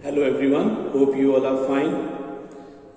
Hello everyone, hope you all are fine.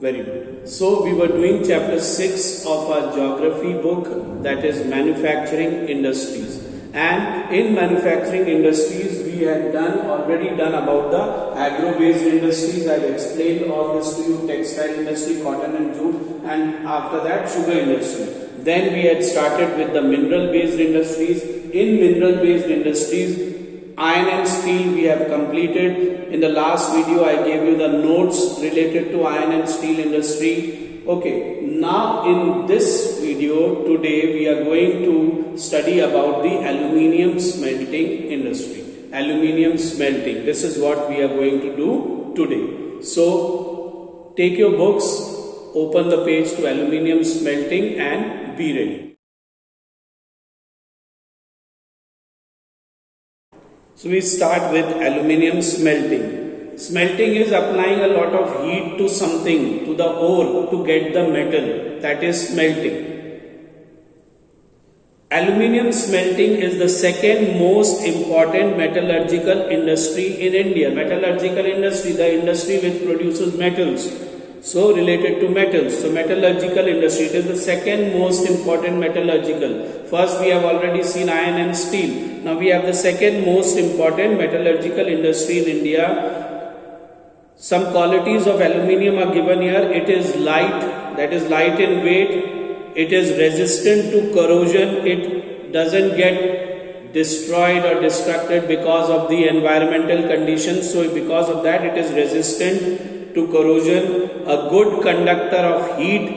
Very good. So we were doing chapter 6 of our geography book, that is manufacturing industries. And in manufacturing industries we had already done about the agro-based industries. I have explained all this to you: textile industry, cotton and jute, and after that sugar industry. Then we had started with the mineral-based industries. In mineral-based industries, iron and steel we have completed. In the last video I gave you the notes related to iron and steel industry. Okay, now in this video today we are going to study about the aluminium smelting industry. Aluminium smelting, this is what we are going to do today. So take your books, open the page to aluminium smelting and be ready. So we start with aluminium smelting. Smelting is applying a lot of heat to something, to the ore, to get the metal. That is smelting. Aluminium smelting is the second most important metallurgical industry in India. Metallurgical industry, the industry which produces metals. So related to metals. So metallurgical industry, it is the second most important metallurgical. First we have already seen iron and steel. Now we have the second most important metallurgical industry in India. Some qualities of aluminium are given here. It is light, that is light in weight. It is resistant to corrosion. It doesn't get destroyed or destructed because of the environmental conditions. So because of that it is resistant to corrosion. A good conductor of heat.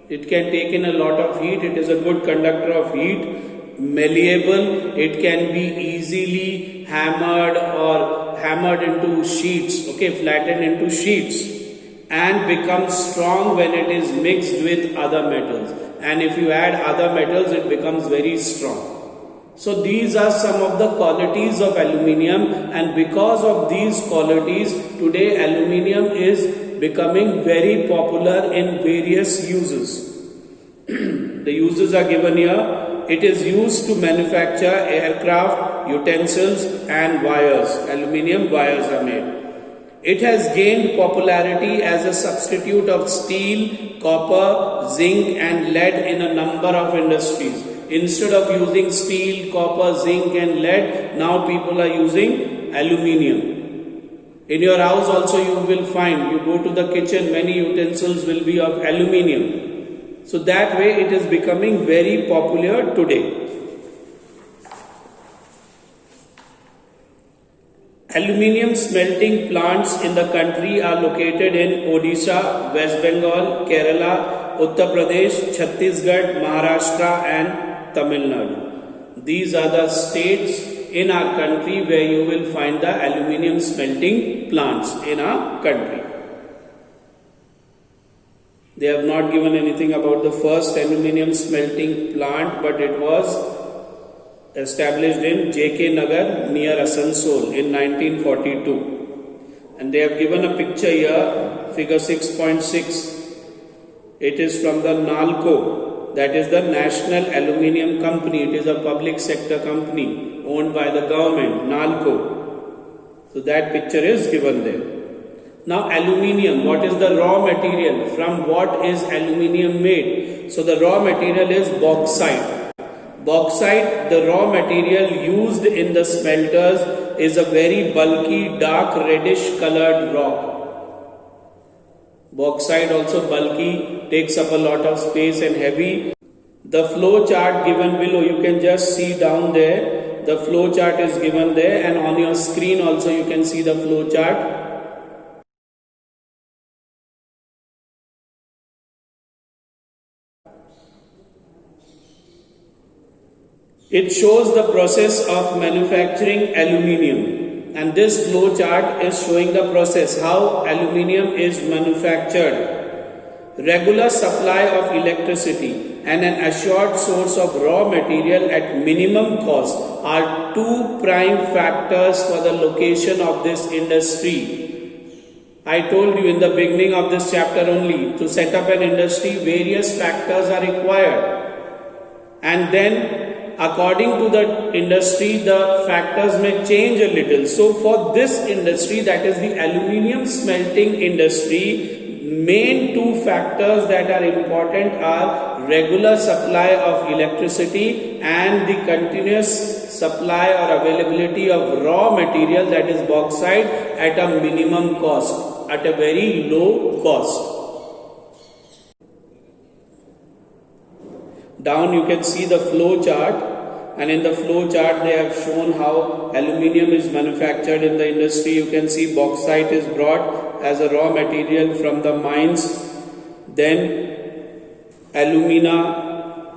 It can take in a lot of heat. It is a good conductor of heat. Malleable, it can be easily hammered into sheets, flattened into sheets, and becomes strong when it is mixed with other metals. And if you add other metals, it becomes very strong. So these are some of the qualities of aluminium, and because of these qualities, today aluminium is becoming very popular in various uses. The uses are given here. It is used to manufacture aircraft, utensils and wires. Aluminium wires are made. It has gained popularity as a substitute of steel, copper, zinc and lead in a number of industries. Instead of using steel, copper, zinc and lead, now people are using aluminium. In your house also you will find, you go to the kitchen, many utensils will be of aluminium. So that way it is becoming very popular today. Aluminium smelting plants in the country are located in Odisha, West Bengal, Kerala, Uttar Pradesh, Chhattisgarh, Maharashtra and Tamil Nadu. These are the states in our country where you will find the aluminium smelting plants in our country. They have not given anything about the first aluminium smelting plant, but it was established in J.K. Nagar near Asansol in 1942. And they have given a picture here, figure 6.6. It is from the NALCO, that is the National Aluminium Company. It is a public sector company owned by the government, NALCO. So that picture is given there. Now aluminium, what is the raw material? From what is aluminium made? So the raw material is bauxite. Bauxite, the raw material used in the smelters, is a very bulky, dark reddish colored rock. Bauxite also bulky, takes up a lot of space and heavy. The flow chart given below, you can just see down there. The flow chart is given there, and on your screen also you can see the flow chart. It shows the process of manufacturing aluminium, and this flow chart is showing the process, how aluminium is manufactured. Regular supply of electricity and an assured source of raw material at minimum cost are two prime factors for the location of this industry. I told you in the beginning of this chapter only, to set up an industry, various factors are required. And then according to the industry, the factors may change a little. So for this industry, that is the aluminium smelting industry, main two factors that are important are regular supply of electricity and the continuous supply or availability of raw material, that is bauxite, at a minimum cost, at a very low cost. Down you can see the flow chart, and in the flow chart they have shown how aluminium is manufactured in the industry. You can see bauxite is brought as a raw material from the mines, then alumina,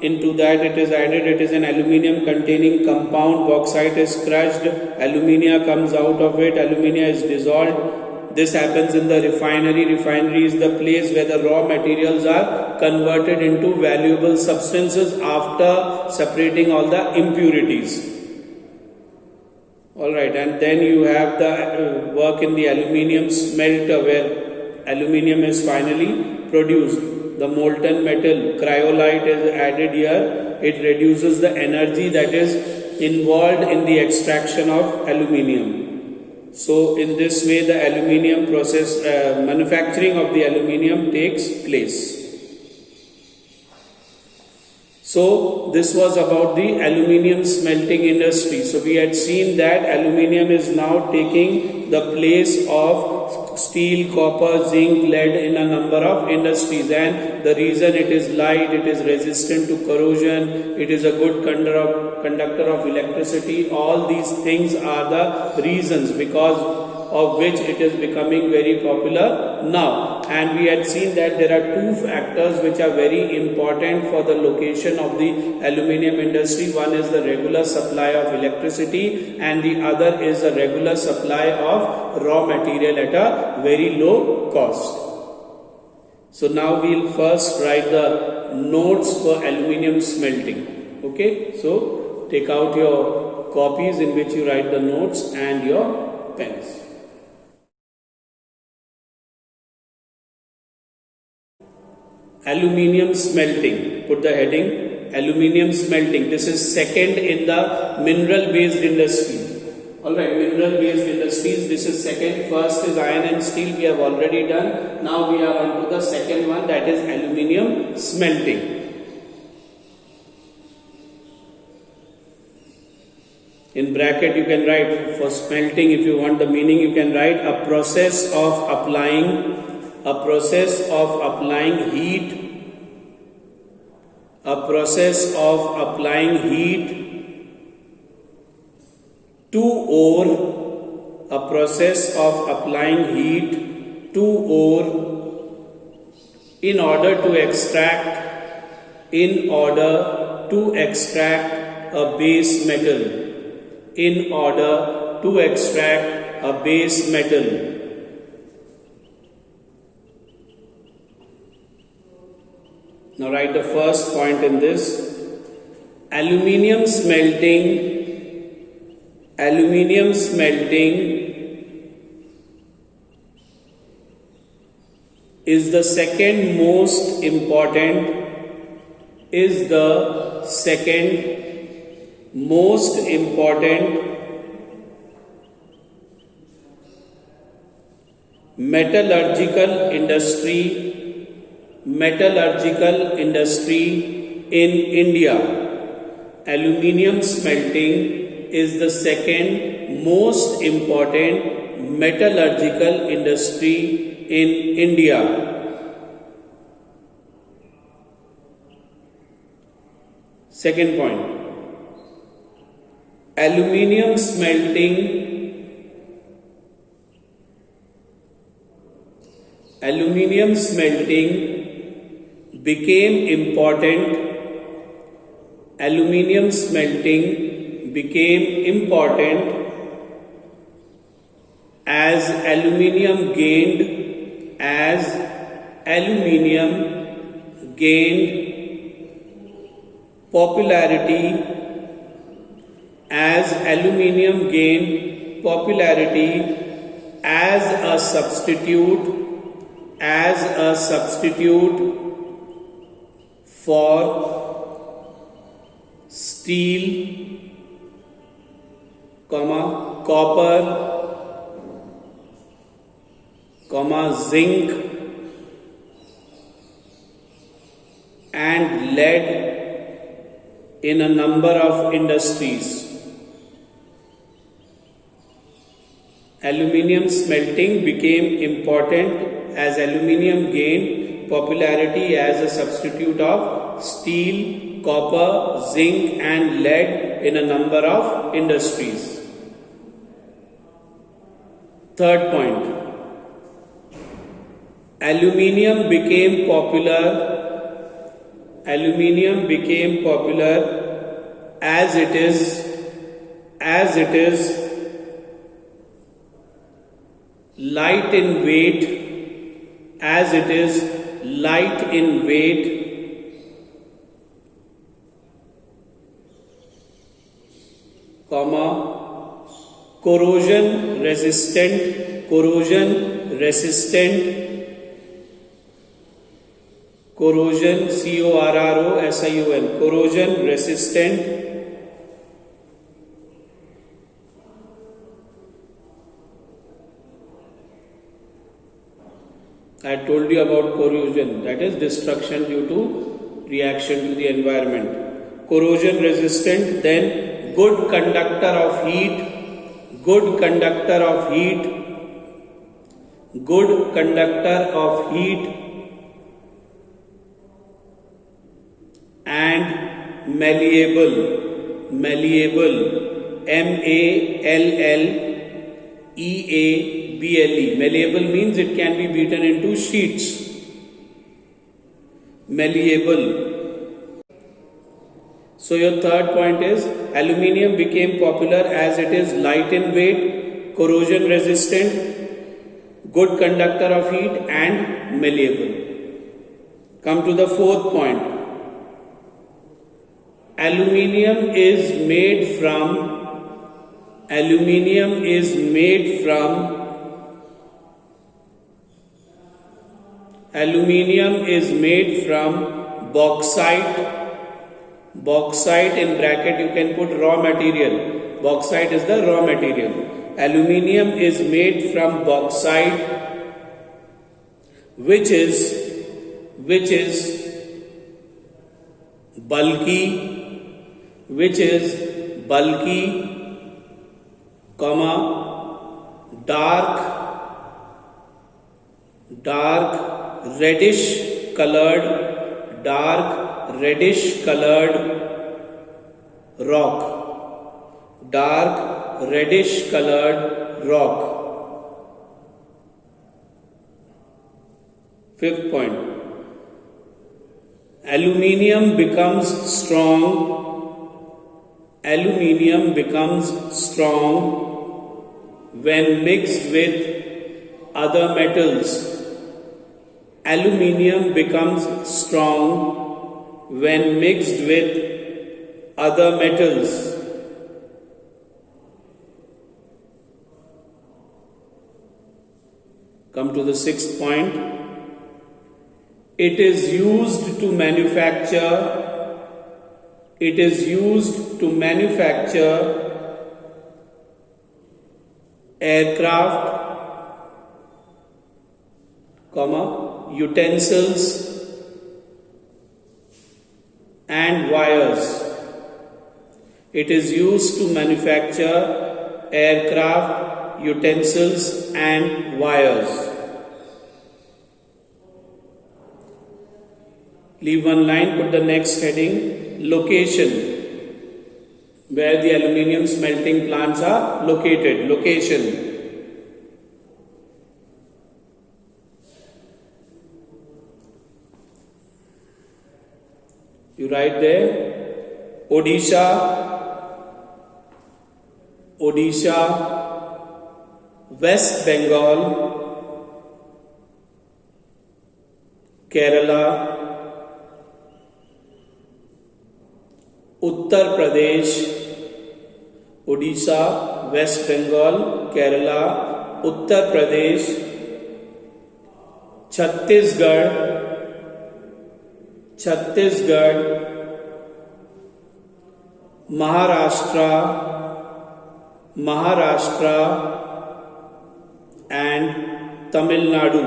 into that it is added, it is an aluminium containing compound, bauxite is crushed, alumina comes out of it, alumina is dissolved. This happens in the refinery. Refinery is the place where the raw materials are converted into valuable substances after separating all the impurities. Alright, and then you have the work in the aluminium smelter where aluminium is finally produced. The molten metal, cryolite, is added here. It reduces the energy that is involved in the extraction of aluminium. So in this way the aluminium process, manufacturing of the aluminium takes place. So this was about the aluminium smelting industry. So we had seen that aluminium is now taking the place of steel, copper, zinc, lead in a number of industries, and the reason it is light, it is resistant to corrosion, it is a good conductor of electricity. All these things are the reasons because of which it is becoming very popular now. And we had seen that there are two factors which are very important for the location of the aluminium industry. One is the regular supply of electricity and the other is the regular supply of raw material at a very low cost. So now we'll first write the notes for aluminium smelting. Okay, so take out your copies in which you write the notes and your pens. Aluminium smelting, put the heading aluminium smelting. This is second in the mineral based industries. Alright, mineral based industries, this is second. First is iron and steel, we have already done. Now we are on to the second one, that is aluminium smelting. In bracket you can write for smelting, if you want the meaning you can write a process of applying heat, a process of applying heat to ore, a process of applying heat to ore in order to extract a base metal, in order to extract a base metal. Now write the first point in this. Aluminium smelting is the second most important metallurgical industry in India. Aluminium smelting is the second most important metallurgical industry in India. Second point. Aluminium smelting became important as aluminium gained popularity as a substitute for steel, copper, zinc and lead in a number of industries. Aluminium smelting became important as aluminium gained popularity as a substitute of steel, copper, zinc and lead in a number of industries. Third point. Aluminium became popular as it is light in weight, corrosion resistant, corrosion resistant, I told you about corrosion, that is destruction due to reaction to the environment. Corrosion resistant, then good conductor of heat, and malleable, MALLEABLE. Malleable means it can be beaten into sheets. Malleable. So your third point is aluminium became popular as it is light in weight, corrosion resistant, good conductor of heat and malleable. Come to the fourth point. Aluminium is made from bauxite. Bauxite in bracket you can put raw material. Bauxite is the raw material. Aluminium is made from bauxite, which is bulky, dark reddish colored rock. Fifth point. Aluminium becomes strong when mixed with other metals. Aluminium becomes strong when mixed with other metals. Come to the sixth point. It is used to manufacture aircraft, utensils and wires. It is used to manufacture aircraft, utensils and wires. Leave one line, put the next heading, location. Where the aluminium smelting plants are located. Location. You write there, Odisha, West Bengal, Kerala, Uttar Pradesh. Odisha, West Bengal, Kerala, Uttar Pradesh, Chhattisgarh, Maharashtra, and Tamil Nadu.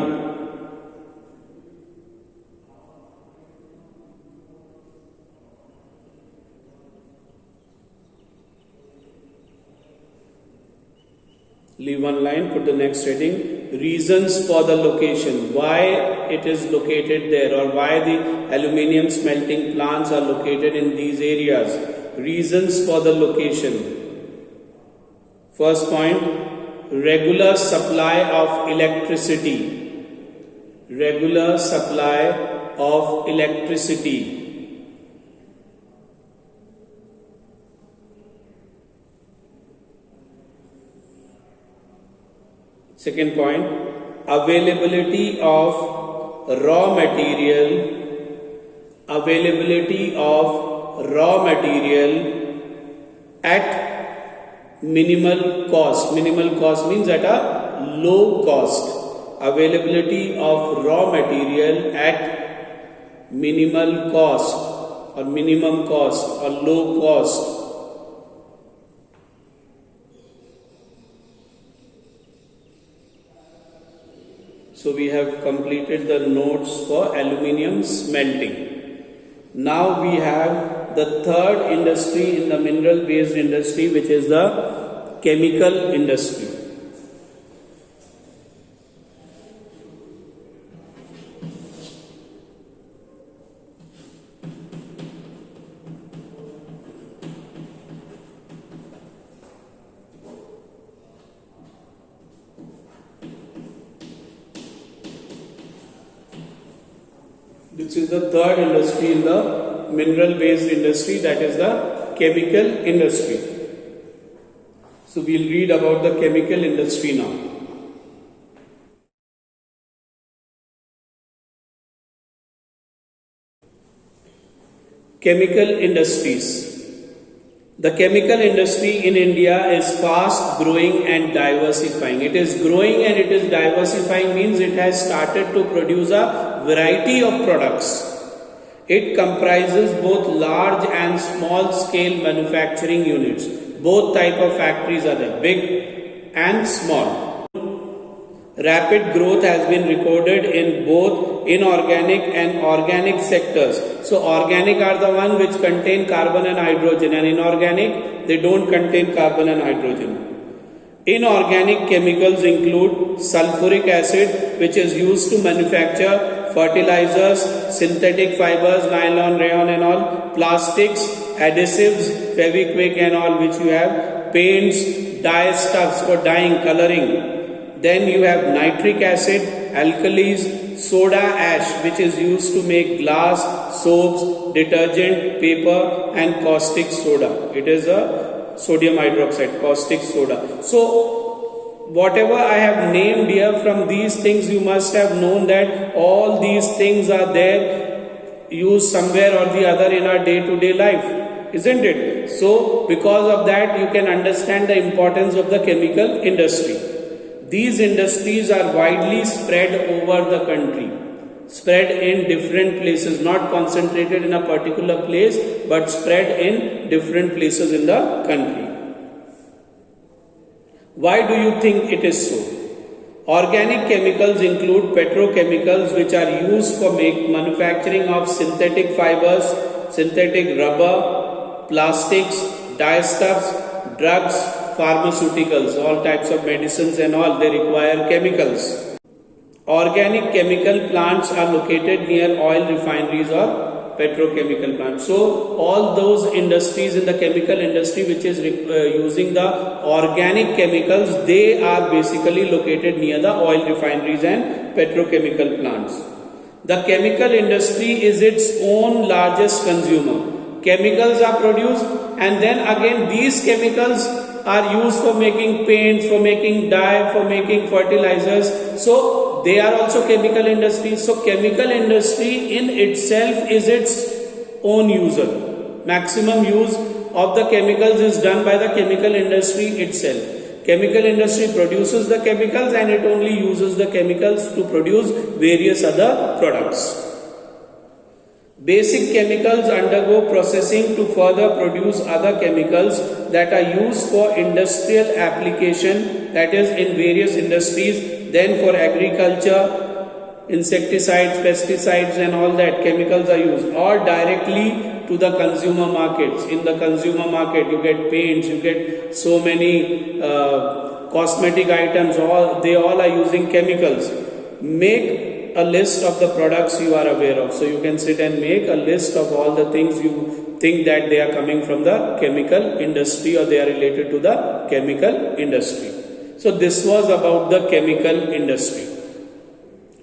Leave one line, put the next heading. Reasons for the location. Why it is located there, or why the aluminium smelting plants are located in these areas. Reasons for the location. First point, regular supply of electricity. Regular supply of electricity. Second point, availability of raw material, at minimal cost. Minimal cost means at a low cost. Availability of raw material at minimal cost, or minimum cost, or low cost. So we have completed the notes for aluminium smelting. Now we have the third industry in the mineral based industry, which is the chemical industry. This is the third industry in the mineral based industry, that is the chemical industry. So we'll read about the chemical industry now. Chemical industries. The chemical industry in India is fast growing and diversifying. It is growing and it is diversifying means it has started to produce a variety of products. It comprises both large and small scale manufacturing units. Both type of factories are there, big and small. Rapid growth has been recorded in both inorganic and organic sectors. So organic are the one which contain carbon and hydrogen, and inorganic, they don't contain carbon and hydrogen. Inorganic chemicals include sulfuric acid, which is used to manufacture fertilizers, synthetic fibers, nylon, rayon and all, plastics, adhesives, Fevikwik and all, which you have, paints, dye stuffs for dyeing, coloring. Then you have nitric acid, alkalis, soda ash, which is used to make glass, soaps, detergent, paper and caustic soda. It is a sodium hydroxide, caustic soda. So whatever I have named here, from these things you must have known that all these things are there, used somewhere or the other in our day-to-day life, isn't it? So because of that you can understand the importance of the chemical industry. These industries are widely spread over the country, spread in different places, not concentrated in a particular place, but spread in different places in the country. Why do you think it is so? Organic chemicals include petrochemicals, which are used for manufacturing of synthetic fibers, synthetic rubber, plastics, dyestuffs, drugs, pharmaceuticals, all types of medicines and all, they require chemicals. Organic chemical plants are located near oil refineries or petrochemical plants. So all those industries in the chemical industry which is using the organic chemicals, they are basically located near the oil refineries and petrochemical plants. The chemical industry is its own largest consumer. Chemicals are produced and then again these chemicals are used for making paints, for making dye, for making fertilizers. So they are also chemical industries. So chemical industry in itself is its own user. Maximum use of the chemicals is done by the chemical industry itself. Chemical industry produces the chemicals and it only uses the chemicals to produce various other products. Basic chemicals undergo processing to further produce other chemicals that are used for industrial application, that is in various industries. Then for agriculture, insecticides, pesticides and all that chemicals are used, or directly to the consumer markets. In the consumer market you get paints, you get so many cosmetic items, they all are using chemicals. Make a list of the products you are aware of. So you can sit and make a list of all the things you think that they are coming from the chemical industry or they are related to the chemical industry. So this was about the chemical industry.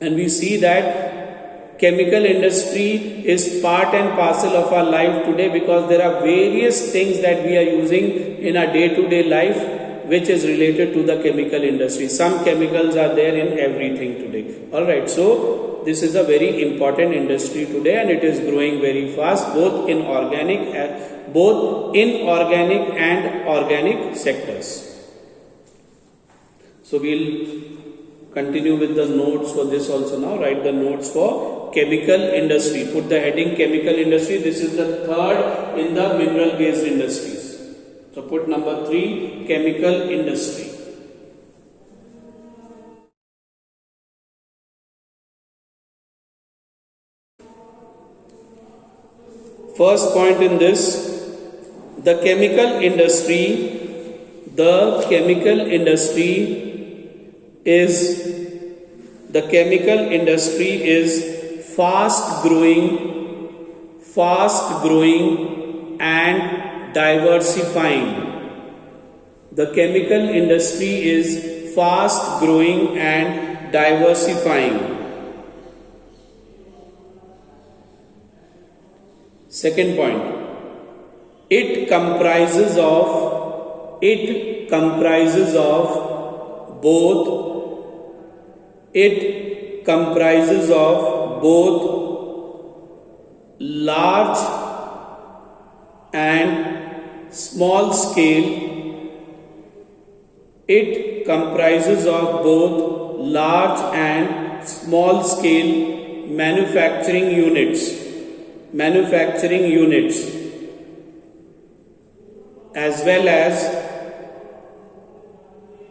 And we see that chemical industry is part and parcel of our life today, because there are various things that we are using in our day-to-day life which is related to the chemical industry. Some chemicals are there in everything today. Alright, so this is a very important industry today and it is growing very fast, both in organic and organic sectors. So we'll continue with the notes for this also now. Write the notes for chemical industry. Put the heading chemical industry. This is the third in the mineral based industries. So put number 3, chemical industry. First point in this, the chemical industry is fast growing and diversifying. The chemical industry is fast growing and diversifying. Second point, it comprises of both large and small scale. It comprises of both large and small scale manufacturing units, as well as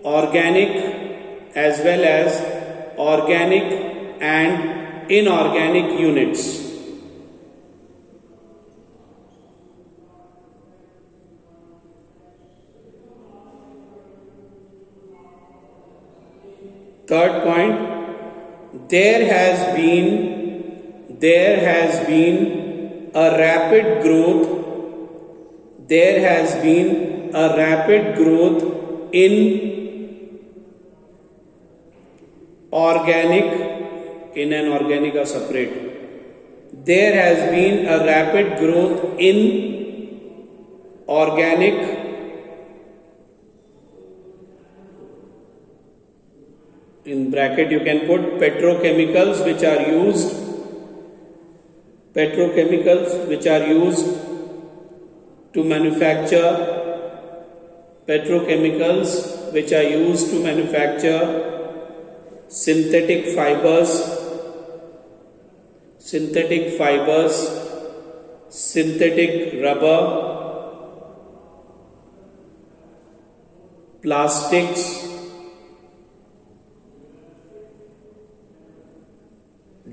organic and inorganic units. Third point, there has been a rapid growth in organic, in and organic are separate. There has been a rapid growth in organic in bracket you can put petrochemicals which are used to manufacture synthetic fibers, synthetic rubber, plastics,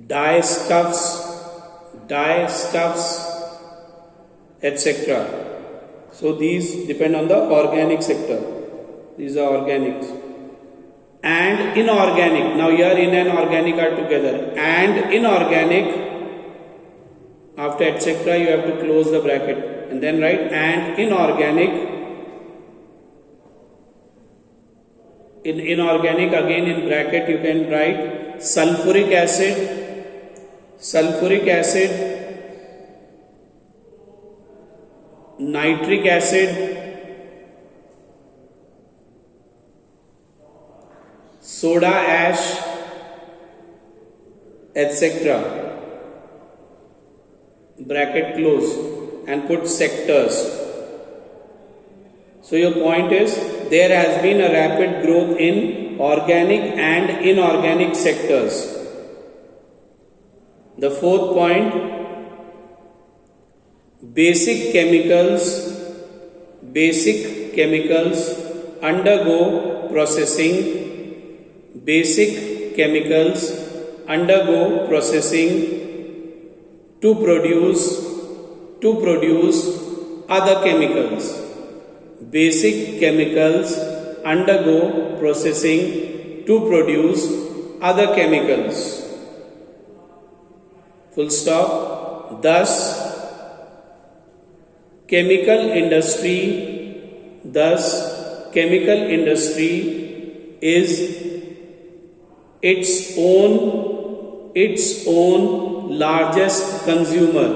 dye stuffs, etc. So these depend on the organic sector. These are organics. And inorganic. Now here in and organic are together. And inorganic, after etc. you have to close the bracket and then write and inorganic. In inorganic again in bracket you can write sulfuric acid, nitric acid, soda ash, etc. Bracket close and put sectors. So your point is there has been a rapid growth in organic and inorganic sectors. The fourth point, Basic chemicals undergo processing. Basic chemicals undergo processing to produce other chemicals. Basic chemicals undergo processing to produce other chemicals. Full stop. Thus, chemical industry is its own largest consumer.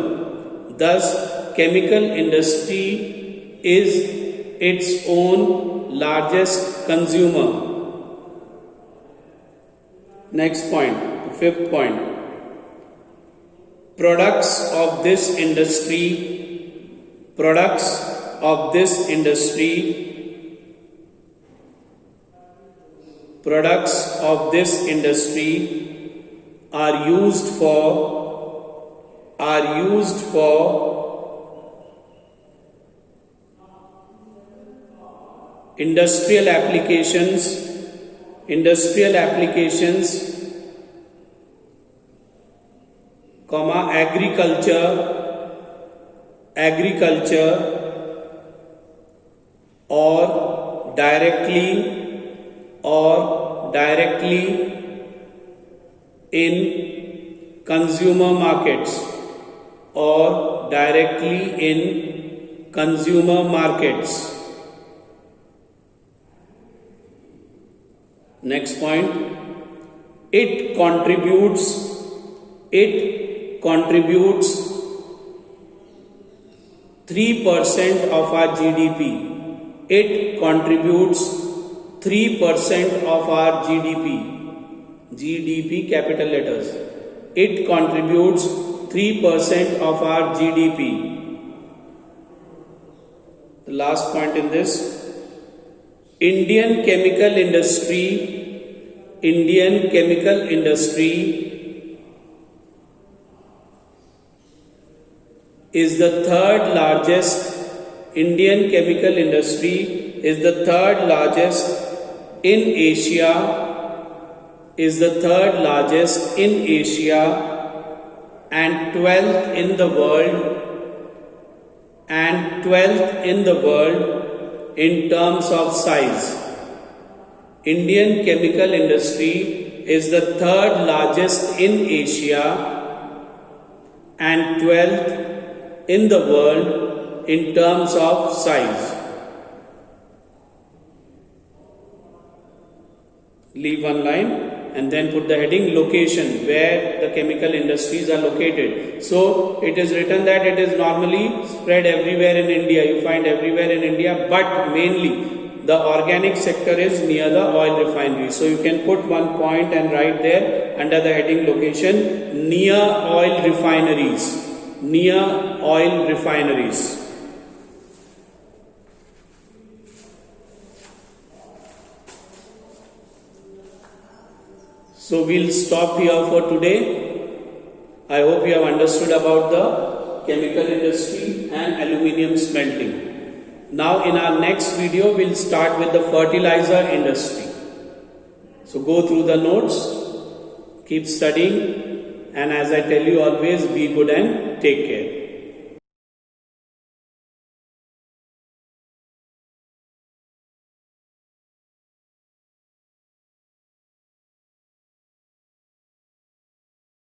Thus, chemical industry is its own largest consumer. Next point, fifth point. Products of this industry are used for industrial applications, agriculture, or directly in consumer markets, Next point, it contributes 3% of our GDP. It contributes 3% of our GDP. GDP capital letters. It contributes 3% of our GDP. The last point in this, Indian chemical industry is the third largest. Indian chemical industry is the third largest in Asia. And 12th in the world in terms of size. Indian chemical industry is the third largest in Asia and 12th in the world in terms of size. Leave one line and then put the heading location, where the chemical industries are located. So it is written that it is normally spread everywhere in India. You find everywhere in India, but mainly the organic sector is near the oil refinery. So you can put one point and write there under the heading location, near oil refineries. So we'll stop here for today. I hope you have understood about the chemical industry and aluminium smelting. Now in our next video, we'll start with the fertilizer industry. So go through the notes, keep studying, and as I tell you always, be good and take care.